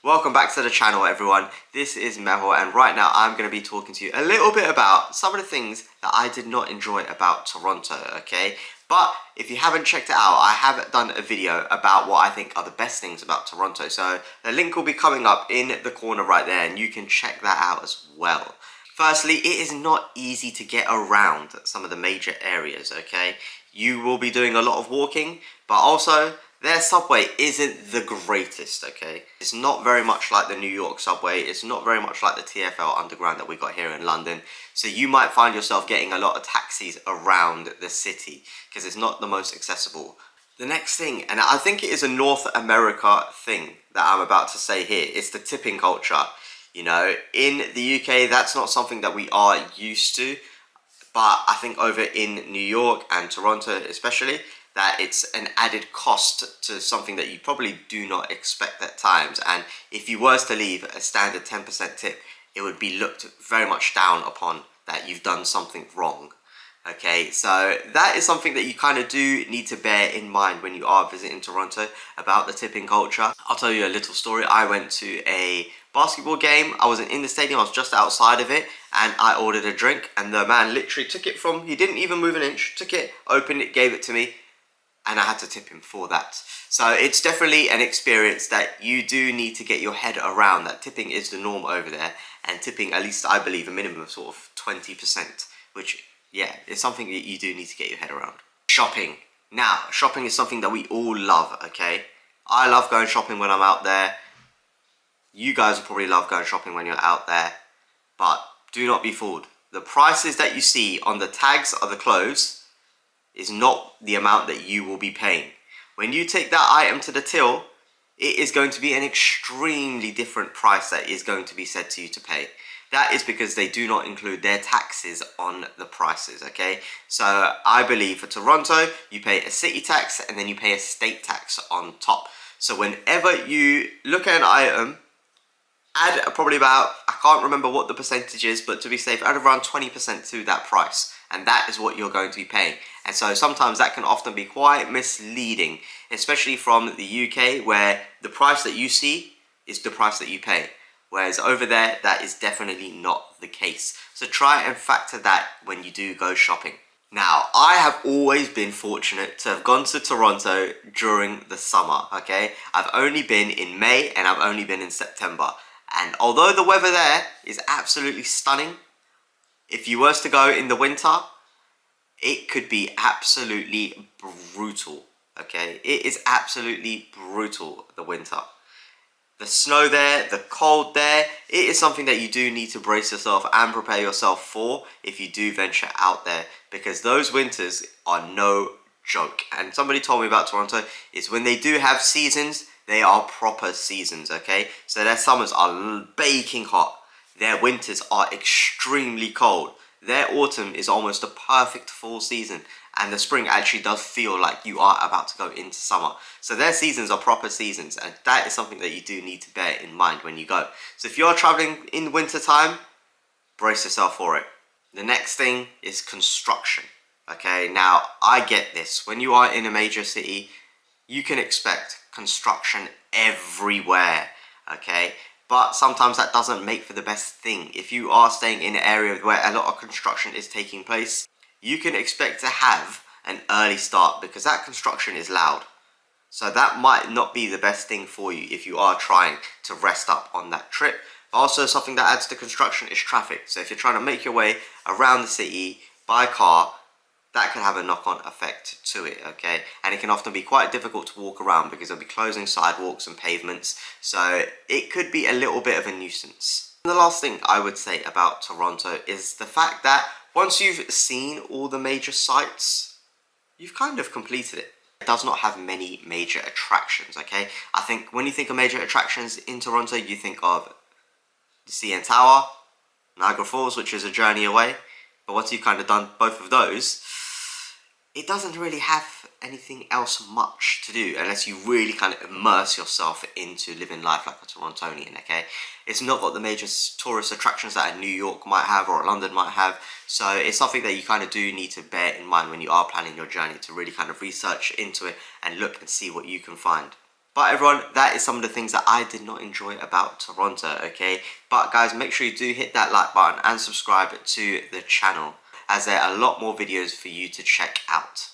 Welcome back to the channel, everyone. This is Mehul, and right now I'm going to be talking to you a little bit about some of the things that I did not enjoy about Toronto, okay? But if you haven't checked it out, I have done a video about what I think are the best things about Toronto. So the link will be coming up in the corner right there, and you can check that out as well. Firstly, it is not easy to get around some of the major areas, okay? You will be doing a lot of walking, but also their subway isn't the greatest, okay? It's not very much like the New York subway. It's not very much like the TfL Underground that we got here in London. So you might find yourself getting a lot of taxis around the city because it's not the most accessible. The next thing, and I think it is a North America thing that I'm about to say here, it's the tipping culture. You know, in the UK, that's not something that we are used to. But I think over in New York and Toronto especially, that it's an added cost to something that you probably do not expect at times. And if you was to leave a standard 10% tip, it would be looked very much down upon that you've done something wrong. Okay, so that is something that you kind of do need to bear in mind when you are visiting Toronto about the tipping culture. I'll tell you a little story. I went to a basketball game. I wasn't in the stadium, I was just outside of it, and I ordered a drink, and the man literally took it from, he didn't even move an inch, took it, opened it, gave it to me, and I had to tip him for that. So it's definitely an experience that you do need to get your head around, that tipping is the norm over there, and tipping, at least I believe, a minimum of sort of 20%, which, yeah, it's something that you do need to get your head around. Shopping. Now, shopping is something that we all love, okay? I love going shopping when I'm out there. You guys will probably love going shopping when you're out there, but do not be fooled. The prices that you see on the tags of the clothes is not the amount that you will be paying. When you take that item to the till, it is going to be an extremely different price that is going to be said to you to pay. That is because they do not include their taxes on the prices, okay? So I believe for Toronto, you pay a city tax and then you pay a state tax on top. So whenever you look at an item, add probably about, I can't remember what the percentage is, but to be safe, add around 20% to that price. And that is what you're going to be paying. And so sometimes that can often be quite misleading, especially from the UK, where the price that you see is the price that you pay. Whereas over there, that is definitely not the case. So try and factor that when you do go shopping. Now, I have always been fortunate to have gone to Toronto during the summer, okay? I've only been in May and I've only been in September. And although the weather there is absolutely stunning, if you was to go in the winter, it could be absolutely brutal, okay? It is absolutely brutal, the winter. The snow there, the cold there, it is something that you do need to brace yourself and prepare yourself for if you do venture out there, because those winters are no joke. And somebody told me about Toronto is when they do have seasons, they are proper seasons, okay? So their summers are baking hot. Their winters are extremely cold. Their autumn is almost a perfect fall season. And the spring actually does feel like you are about to go into summer. So their seasons are proper seasons. And that is something that you do need to bear in mind when you go. So if you're traveling in winter time, brace yourself for it. The next thing is construction. Okay, now I get this. When you are in a major city, you can expect construction everywhere, okay? But sometimes that doesn't make for the best thing. If you are staying in an area where a lot of construction is taking place, you can expect to have an early start because that construction is loud. So that might not be the best thing for you if you are trying to rest up on that trip. Also, something that adds to construction is traffic. So if you're trying to make your way around the city by car, that can have a knock-on effect to it, okay? And it can often be quite difficult to walk around because they'll be closing sidewalks and pavements. So it could be a little bit of a nuisance. And the last thing I would say about Toronto is the fact that once you've seen all the major sites, you've kind of completed it. It does not have many major attractions, okay? I think when you think of major attractions in Toronto, you think of the CN Tower, Niagara Falls, which is a journey away. But once you've kind of done both of those, it doesn't really have anything else much to do unless you really kind of immerse yourself into living life like a Torontonian, okay? It's not got the major tourist attractions that a New York might have or a London might have, so it's something that you kind of do need to bear in mind when you are planning your journey, to really kind of research into it and look and see what you can find. But everyone, that is some of the things that I did not enjoy about Toronto, okay? But guys, make sure you do hit that like button and subscribe to the channel, as there are a lot more videos for you to check out.